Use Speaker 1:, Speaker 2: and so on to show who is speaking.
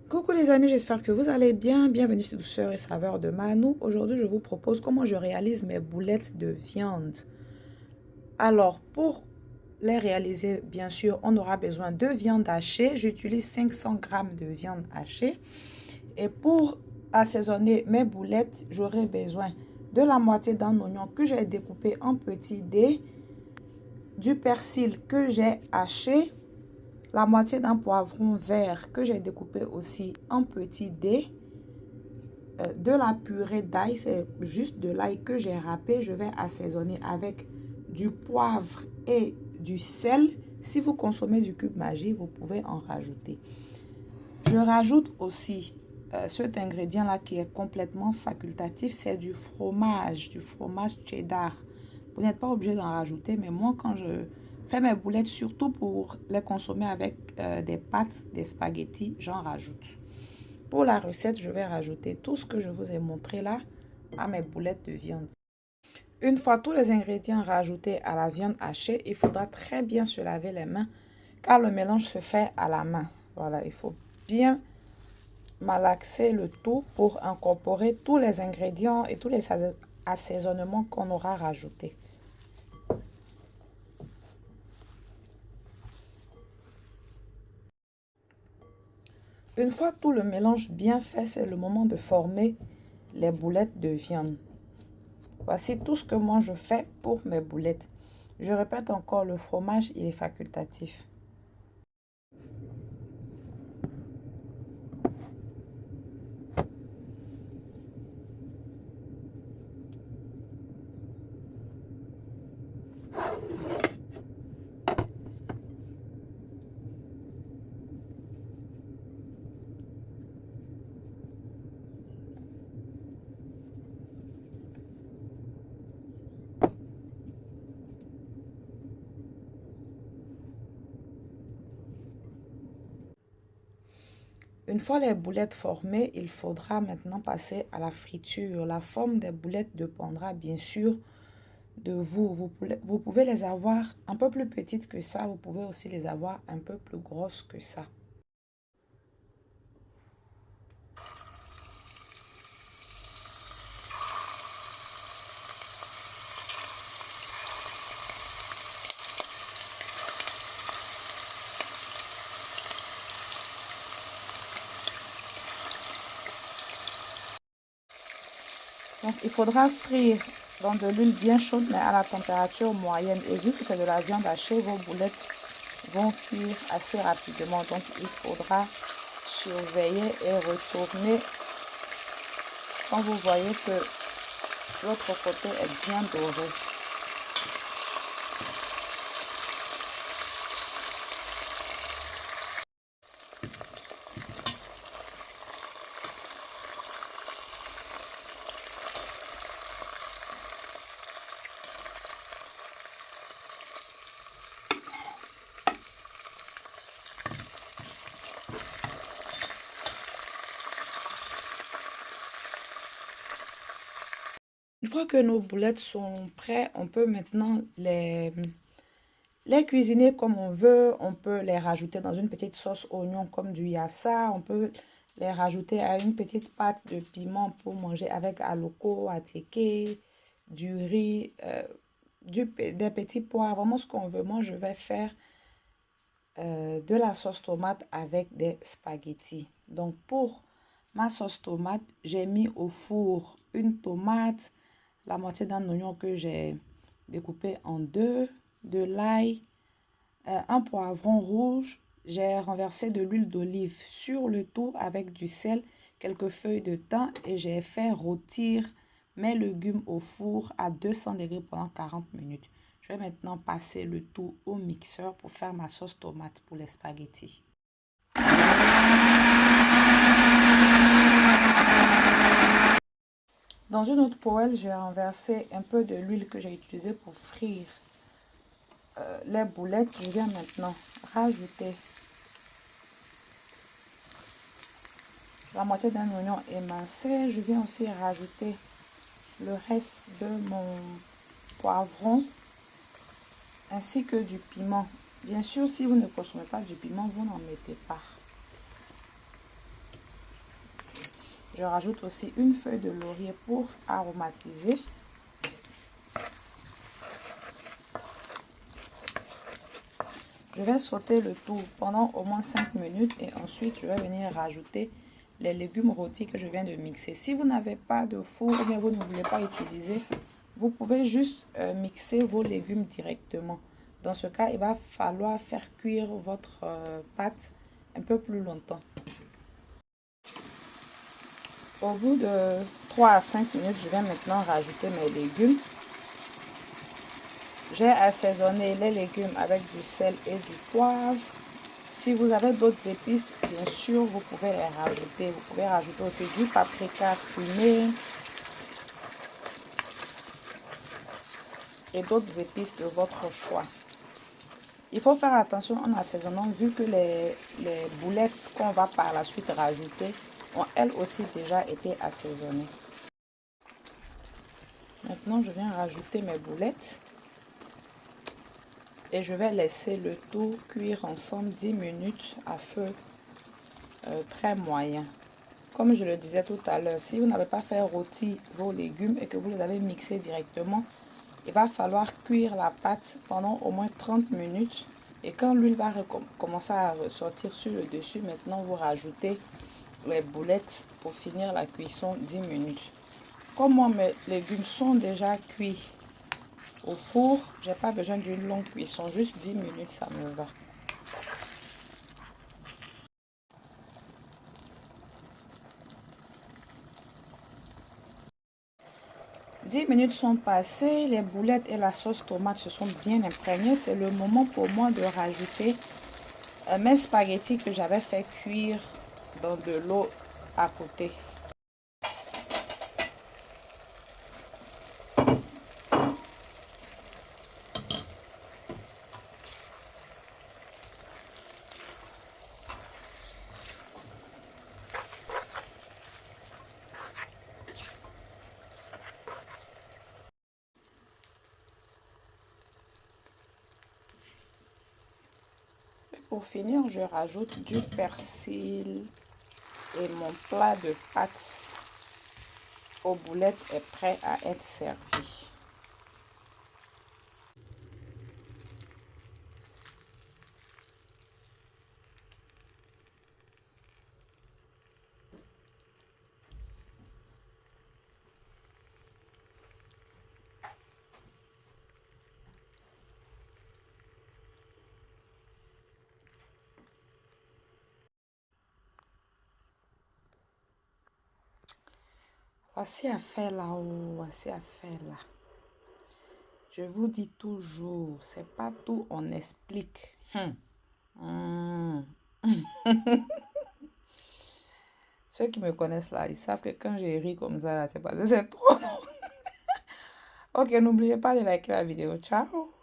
Speaker 1: Coucou les amis, j'espère que vous allez bien. Bienvenue sur Douceur et Saveur de Manou. Aujourd'hui, je vous propose comment je réalise mes boulettes de viande. Alors, pour les réaliser, bien sûr, on aura besoin de viande hachée. J'utilise 500 g de viande hachée. Et pour assaisonner mes boulettes, j'aurai besoin de la moitié d'un oignon que j'ai découpé en petits dés, du persil que j'ai haché, la moitié d'un poivron vert que j'ai découpé aussi en petits dés, de la purée d'ail, c'est juste de l'ail que j'ai râpé. Je vais assaisonner avec du poivre et du sel. Si vous consommez du cube Maggi, vous pouvez en rajouter. Je rajoute aussi cet ingrédient-là qui est complètement facultatif, c'est du fromage cheddar. Vous n'êtes pas obligé d'en rajouter, mais moi, quand je fais mes boulettes, surtout pour les consommer avec des pâtes, des spaghettis, j'en rajoute. Pour la recette, je vais rajouter tout ce que je vous ai montré là à mes boulettes de viande. Une fois tous les ingrédients rajoutés à la viande hachée, il faudra très bien se laver les mains car le mélange se fait à la main. Voilà, il faut bien malaxer le tout pour incorporer tous les ingrédients et tous les assaisonnements qu'on aura rajoutés. Une fois tout le mélange bien fait, c'est le moment de former les boulettes de viande. Voici tout ce que moi je fais pour mes boulettes. Je répète encore, le fromage, il est facultatif. Une fois les boulettes formées, il faudra maintenant passer à la friture. La forme des boulettes dépendra bien sûr de vous. Vous pouvez les avoir un peu plus petites que ça. Vous pouvez aussi les avoir un peu plus grosses que ça. Donc, il faudra frire dans de l'huile bien chaude, mais à la température moyenne. Et vu que c'est de la viande hachée, vos boulettes vont cuire assez rapidement. Donc, il faudra surveiller et retourner quand vous voyez que l'autre côté est bien doré. Une fois que nos boulettes sont prêtes, on peut maintenant les cuisiner comme on veut. On peut les rajouter dans une petite sauce oignon comme du yassa. On peut les rajouter à une petite pâte de piment pour manger avec aloko, attiéké, du riz, des petits pois. Vraiment ce qu'on veut. Moi, je vais faire de la sauce tomate avec des spaghettis. Donc, pour ma sauce tomate, j'ai mis au four une tomate, la moitié d'un oignon que j'ai découpé en deux, de l'ail, un poivron rouge. J'ai renversé de l'huile d'olive sur le tout avec du sel, quelques feuilles de thym et j'ai fait rôtir mes légumes au four à 200 degrés pendant 40 minutes. Je vais maintenant passer le tout au mixeur pour faire ma sauce tomate pour les spaghettis. Dans une autre poêle, j'ai renversé un peu de l'huile que j'ai utilisée pour frire les boulettes. Je viens maintenant rajouter la moitié d'un oignon émincé. Je viens aussi rajouter le reste de mon poivron ainsi que du piment. Bien sûr, si vous ne consommez pas du piment, vous n'en mettez pas. Je rajoute aussi une feuille de laurier pour aromatiser. Je vais sauter le tout pendant au moins 5 minutes et ensuite je vais venir rajouter les légumes rôtis que je viens de mixer. Si vous n'avez pas de four ou bien vous ne voulez pas utiliser, vous pouvez juste mixer vos légumes directement. Dans ce cas, il va falloir faire cuire votre pâte un peu plus longtemps. Au bout de 3 à 5 minutes, je vais maintenant rajouter mes légumes. J'ai assaisonné les légumes avec du sel et du poivre. Si vous avez d'autres épices, bien sûr, vous pouvez les rajouter. Vous pouvez rajouter aussi du paprika fumé et d'autres épices de votre choix. Il faut faire attention en assaisonnant vu que les boulettes qu'on va par la suite rajouter ont elles aussi déjà été assaisonnées. Maintenant, je viens rajouter mes boulettes. Et je vais laisser le tout cuire ensemble 10 minutes à feu très moyen. Comme je le disais tout à l'heure, si vous n'avez pas fait rôtir vos légumes et que vous les avez mixés directement, il va falloir cuire la pâte pendant au moins 30 minutes. Et quand l'huile va commencer à ressortir sur le dessus, maintenant vous rajoutez les boulettes pour finir la cuisson 10 minutes. Comme moi, mes légumes sont déjà cuits au four, j'ai pas besoin d'une longue cuisson, juste 10 minutes, ça me va. Dix minutes sont passées, les boulettes et la sauce tomate se sont bien imprégnées. C'est le moment pour moi de rajouter mes spaghettis que j'avais fait cuire dans de l'eau à côté. Pour finir, je rajoute du persil et mon plat de pâtes aux boulettes est prêt à être servi. Voici à faire là-haut, voici à faire là. Je vous dis toujours, c'est pas tout, on explique. Ceux qui me connaissent là, ils savent que quand j'ai ri comme ça, c'est pas c'est trop. Ok, n'oubliez pas de liker la vidéo. Ciao!